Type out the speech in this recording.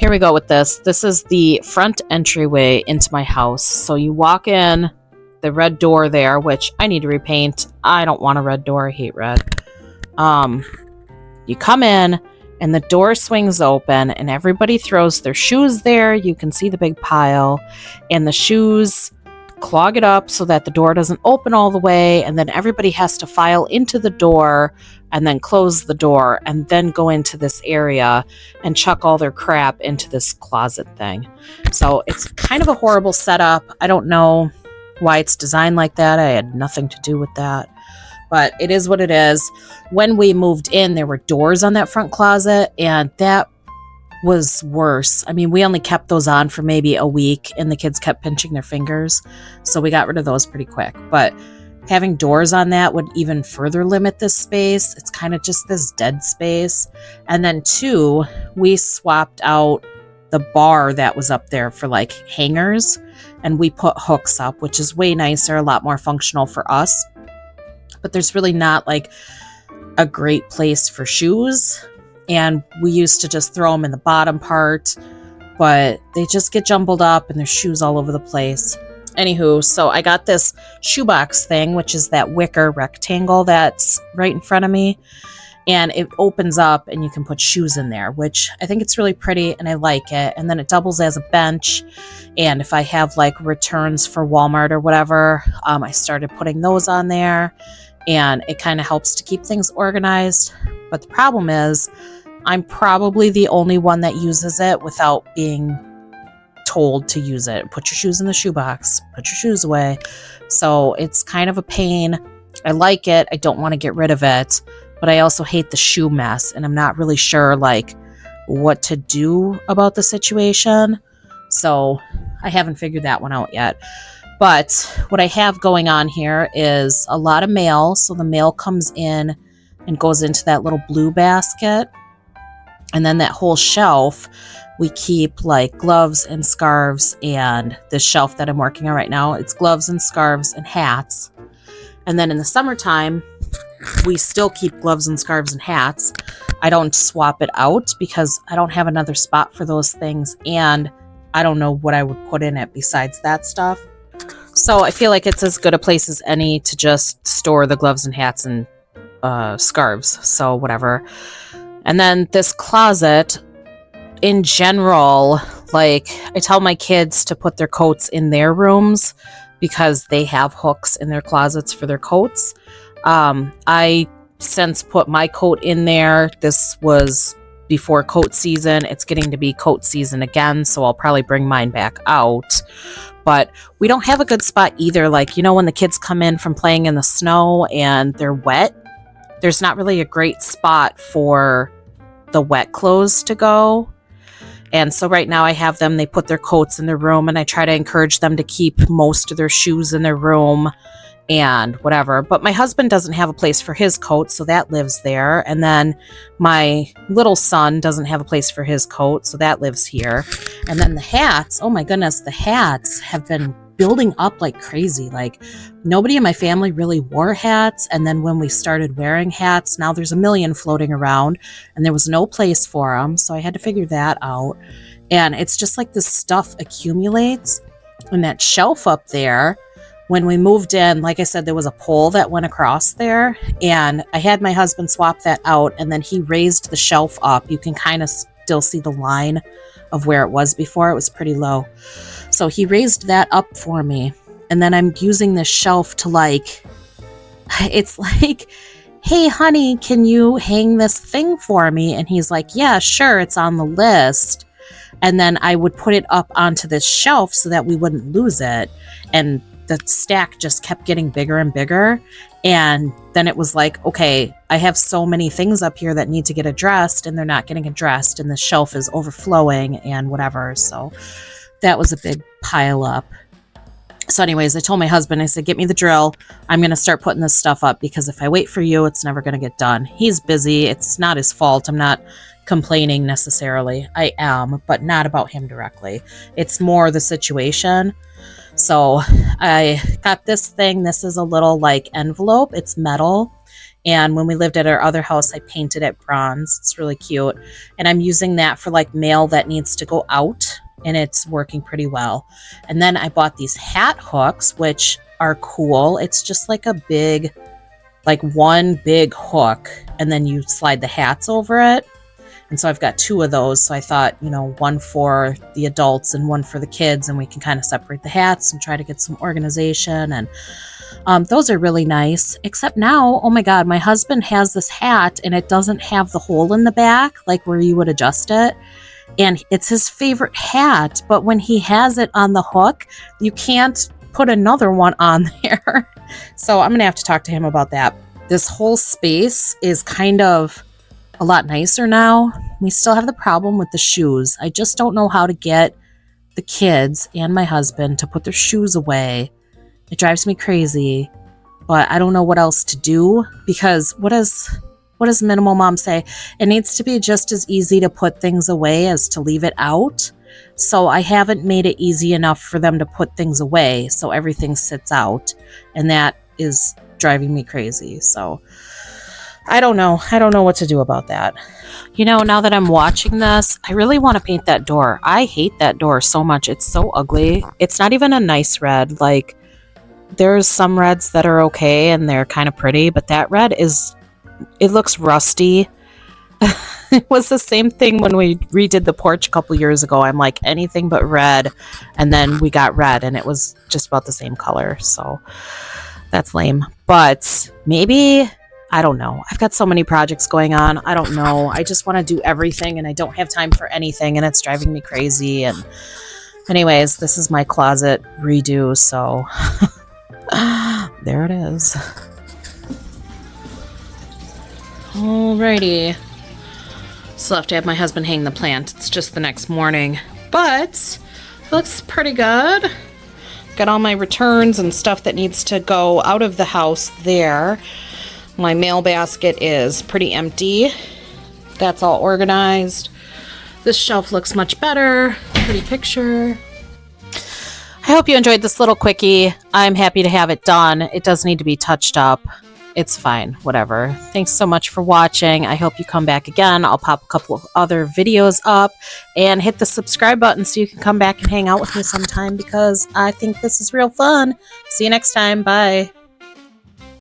here we go with this. This is the front entryway into my house. So you walk in, the red door there, which I need to repaint. I don't want a red door. I hate red. You come in and the door swings open and everybody throws their shoes there. You can see the big pile and the shoes clog it up so that the door doesn't open all the way, and then everybody has to file into the door and then close the door and then go into this area and chuck all their crap into this closet thing. So it's kind of a horrible setup. I don't know why it's designed like that. I had nothing to do with that, but it is what it is. When we moved in, there were doors on that front closet, and that was worse. I mean, we only kept those on for maybe a week and the kids kept pinching their fingers, so we got rid of those pretty quick. But having doors on that would even further limit this space. It's kind of just this dead space. And then two, we swapped out the bar that was up there for like hangers, and we put hooks up, which is way nicer, a lot more functional for us. But there's really not like a great place for shoes. And we used to just throw them in the bottom part, but they just get jumbled up and there's shoes all over the place. Anywho, so I got this shoebox thing, which is that wicker rectangle that's right in front of me. And it opens up and you can put shoes in there, which I think it's really pretty and I like it. And then it doubles as a bench. And if I have like returns for Walmart or whatever, I started putting those on there. And it kind of helps to keep things organized. But the problem is, I'm probably the only one that uses it without being told to use it. Put your shoes in the shoebox, put your shoes away. So it's kind of a pain. I like it. I don't want to get rid of it, but I also hate the shoe mess, and I'm not really sure like what to do about the situation. So I haven't figured that one out yet. But what I have going on here is a lot of mail. So the mail comes in and goes into that little blue basket. And then that whole shelf, we keep like gloves and scarves, and this shelf that I'm working on right now, it's gloves and scarves and hats. And then in the summertime, we still keep gloves and scarves and hats. I don't swap it out because I don't have another spot for those things, and I don't know what I would put in it besides that stuff. So I feel like it's as good a place as any to just store the gloves and hats and scarves. So whatever. And then this closet, in general, like I tell my kids to put their coats in their rooms because they have hooks in their closets for their coats. I since put my coat in there. This was before coat season. It's getting to be coat season again, so I'll probably bring mine back out. But we don't have a good spot either. Like, you know, when the kids come in from playing in the snow and they're wet, there's not really a great spot for the wet clothes to go. And so right now I have them, they put their coats in their room, and I try to encourage them to keep most of their shoes in their room and whatever. But my husband doesn't have a place for his coat, so that lives there. And then my little son doesn't have a place for his coat, so that lives here. And then the hats, oh my goodness, the hats have been building up like crazy. Like nobody in my family really wore hats, and then when we started wearing hats, now there's a million floating around, and there was no place for them, so I had to figure that out. And it's just like this stuff accumulates. And that shelf up there, when we moved in, like I said, there was a pole that went across there, and I had my husband swap that out, and then he raised the shelf up. You can kind of still see the line of where it was before. It was pretty low. So he raised that up for me. And then I'm using this shelf to like, it's like, hey, honey, can you hang this thing for me? And he's like, yeah, sure, it's on the list. And then I would put it up onto this shelf so that we wouldn't lose it. And the stack just kept getting bigger and bigger. And then it was like, okay, I have so many things up here that need to get addressed, and they're not getting addressed, and the shelf is overflowing and whatever. So that was a big pile up. So anyways, I told my husband, I said, get me the drill. I'm going to start putting this stuff up, because if I wait for you, it's never going to get done. He's busy. It's not his fault. I'm not complaining necessarily. I am, but not about him directly. It's more the situation. So I got this thing. This is a little like envelope. It's metal, And when we lived at our other house, I painted it bronze. It's really cute. And I'm using that for like mail that needs to go out, and it's working pretty well. And then I bought these hat hooks, which are cool. It's just like a big, like one big hook, and then you slide the hats over it. And so I've got 2 of those. So I thought, you know, one for the adults and one for the kids, and we can kind of separate the hats and try to get some organization. And those are really nice. Except now, oh my God, my husband has this hat and it doesn't have the hole in the back, like where you would adjust it. And it's his favorite hat. But when he has it on the hook, you can't put another one on there. So I'm going to have to talk to him about that. This whole space is kind of a lot nicer now. We still have the problem with the shoes. I just don't know how to get the kids and my husband to put their shoes away. It drives me crazy, but I don't know what else to do, because what does Minimal Mom say? It needs to be just as easy to put things away as to leave it out. So I haven't made it easy enough for them to put things away, so everything sits out, and that is driving me crazy. So I don't know what to do about that. You know, now that I'm watching this, I really want to paint that door. I hate that door so much. It's so ugly. It's not even a nice red. Like, there's some reds that are okay and they're kind of pretty, but that red it looks rusty. It was the same thing when we redid the porch a couple years ago. I'm like, anything but red. And then we got red and it was just about the same color. So that's lame. But maybe, I don't know. I've got so many projects going on. I don't know. I just want to do everything and I don't have time for anything and it's driving me crazy. And anyways, this is my closet redo. So there it is. Alrighty. Still have to have my husband hang the plant. It's just the next morning. But it looks pretty good. Got all my returns and stuff that needs to go out of the house there. My mail basket is pretty empty. That's all organized. This shelf looks much better. Pretty picture. I hope you enjoyed this little quickie. I'm happy to have it done. It does need to be touched up. It's fine, whatever. Thanks so much for watching. I hope you come back again. I'll pop a couple of other videos up and hit the subscribe button so you can come back and hang out with me sometime, because I think this is real fun. See you next time. Bye.